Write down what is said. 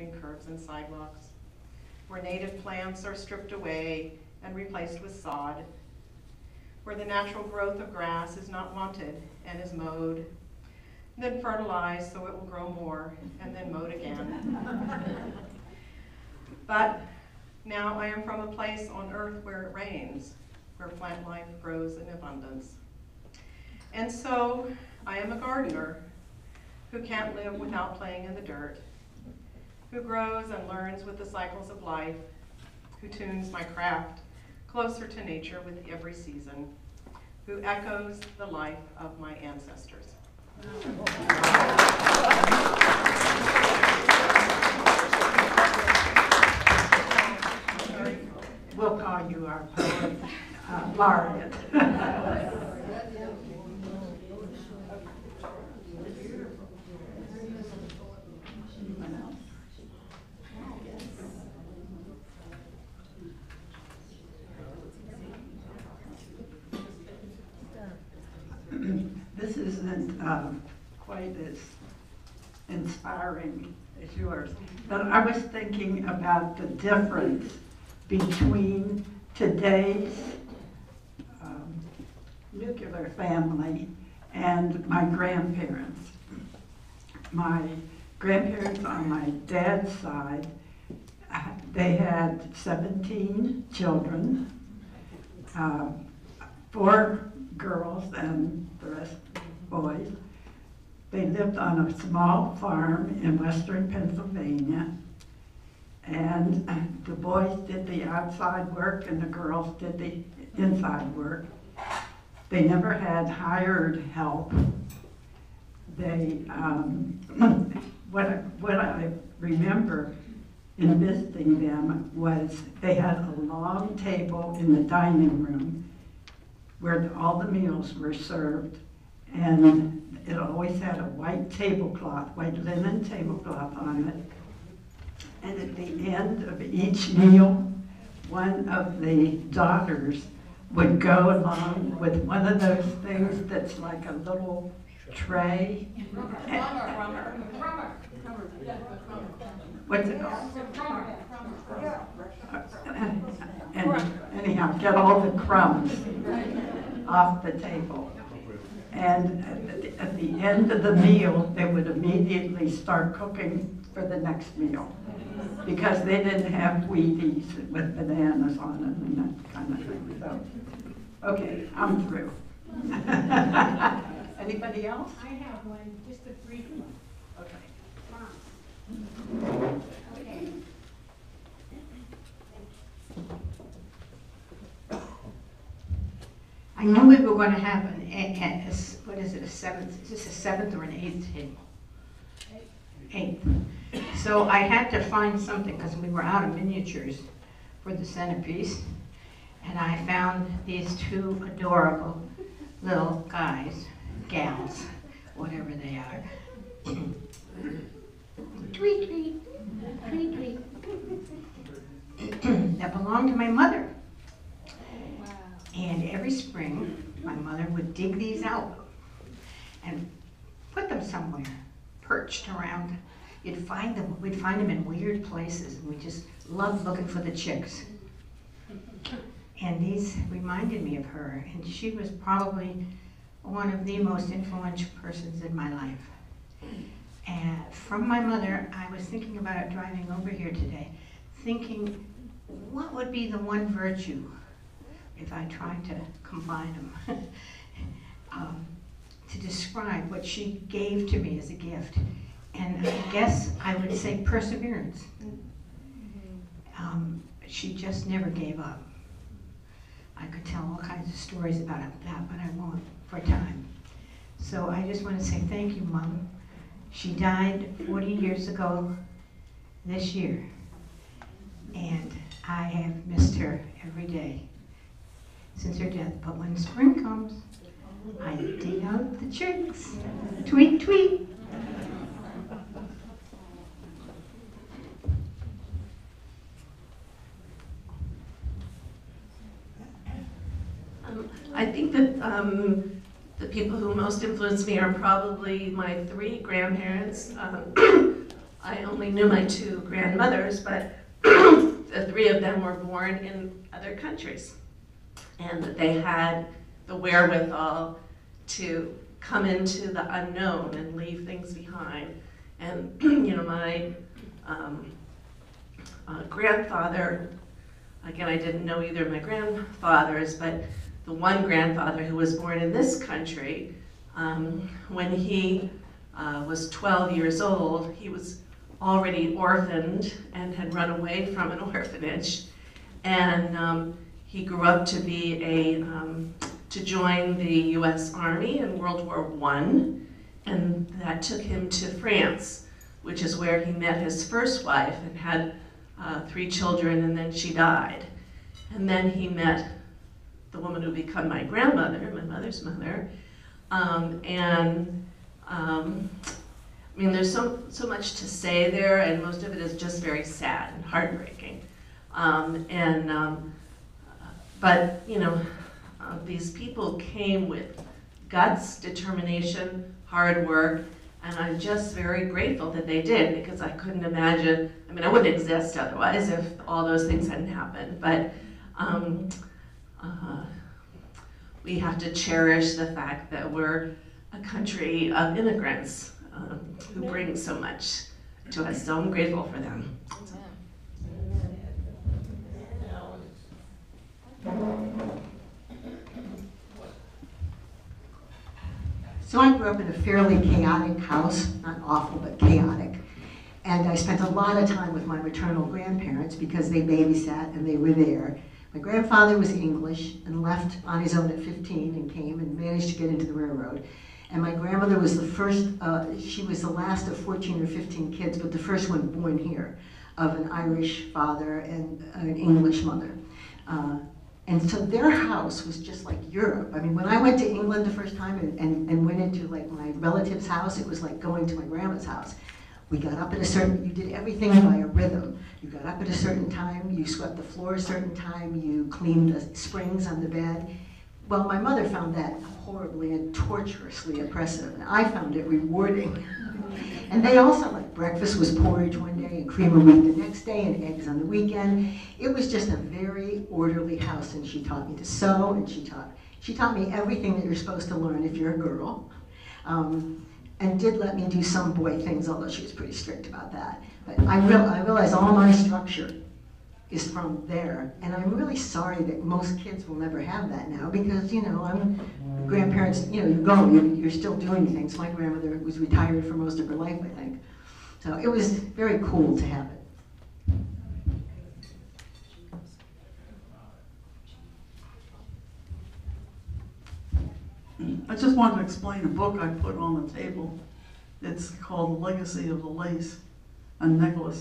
curbs and sidewalks, where native plants are stripped away and replaced with sod, where the natural growth of grass is not wanted and is mowed, then fertilized so it will grow more, and then mowed again. But now I am from a place on earth where it rains, where plant life grows in abundance. And so I am a gardener who can't live without playing in the dirt, who grows and learns with the cycles of life, who tunes my craft closer to nature with every season, who echoes the life of my ancestors. We'll call you our poet laureate. This isn't quite as inspiring as yours, but I was thinking about the difference between today's nuclear family and my grandparents. My grandparents on my dad's side, they had 17 children, 4 girls and the rest boys. They lived on a small farm in western Pennsylvania, and the boys did the outside work and the girls did the inside work. They never had hired help. They, what I remember in visiting them was they had a long table in the dining room where all the meals were served, and it always had a white tablecloth, white linen tablecloth on it. And at the end of each meal, one of the daughters would go along with one of those things that's like a little tray. What's it called? And anyhow, get all the crumbs off the table. And at the end of the meal, they would immediately start cooking for the next meal, because they didn't have Wheaties with bananas on it and that kind of thing. So, okay, I'm through. Anybody else? I have one, just a brief one. Okay. Okay. I knew we were going to have what is it, a seventh? Is this a seventh or an eighth table? Eighth. So I had to find something because we were out of miniatures for the centerpiece, and I found these 2 adorable little guys, gals, whatever they are. Tweet, tweet, tweet, tweet. That belonged to my mother. And every spring, my mother would dig these out and put them somewhere, perched around. We'd find them in weird places, and we just loved looking for the chicks. And these reminded me of her, and she was probably one of the most influential persons in my life. And from my mother, I was thinking about it driving over here today, thinking, what would be the one virtue if I tried to combine them, to describe what she gave to me as a gift. And I guess I would say perseverance. She just never gave up. I could tell all kinds of stories about that, but I won't for time. So I just want to say thank you, Mom. She died 40 years ago this year, and I have missed her every day since her death. But when spring comes, I dig out the chicks. Tweet, tweet. I think that the people who most influenced me are probably my 3 grandparents. I I only knew my two grandmothers, but the three of them were born in other countries. And that they had the wherewithal to come into the unknown and leave things behind. And my grandfather, again, I didn't know either of my grandfathers, but the one grandfather who was born in this country, when he was 12 years old, he was already orphaned and had run away from an orphanage. And he grew up to be to join the US Army in World War I, and that took him to France, which is where he met his first wife and had 3 children, and then she died. And then he met the woman who became my grandmother, my mother's mother. I mean, there's so much to say there, and most of it is just very sad and heartbreaking. But these people came with guts, determination, hard work, and I'm just very grateful that they did, because I couldn't imagine, I mean, I wouldn't exist otherwise if all those things hadn't happened, but we have to cherish the fact that we're a country of immigrants who bring so much to us, so I'm grateful for them. So I grew up in a fairly chaotic house, not awful, but chaotic. And I spent a lot of time with my maternal grandparents because they babysat and they were there. My grandfather was English and left on his own at 15 and came and managed to get into the railroad. And my grandmother was the first, she was the last of 14 or 15 kids, but the first one born here, of an Irish father and an English mother. And so their house was just like Europe. I mean, when I went to England the first time and went into like my relative's house, it was like going to my grandma's house. We got up at a certain, you did everything by a rhythm. You got up at a certain time, you swept the floor a certain time, you cleaned the springs on the bed. Well, my mother found that horribly and torturously oppressive, and I found it rewarding. And they also, like, breakfast was porridge one day and cream of wheat the next day and eggs on the weekend. It was just a very orderly house, and she taught me to sew, and she taught me everything that you're supposed to learn if you're a girl. And did let me do some boy things, although she was pretty strict about that. But I realize all my structure is from there, and I'm really sorry that most kids will never have that now, because grandparents, you're still doing things. My grandmother was retired for most of her life, I think. So it was very cool to have it. I just wanted to explain a book I put on the table. It's called The Legacy of the Lace, a necklace.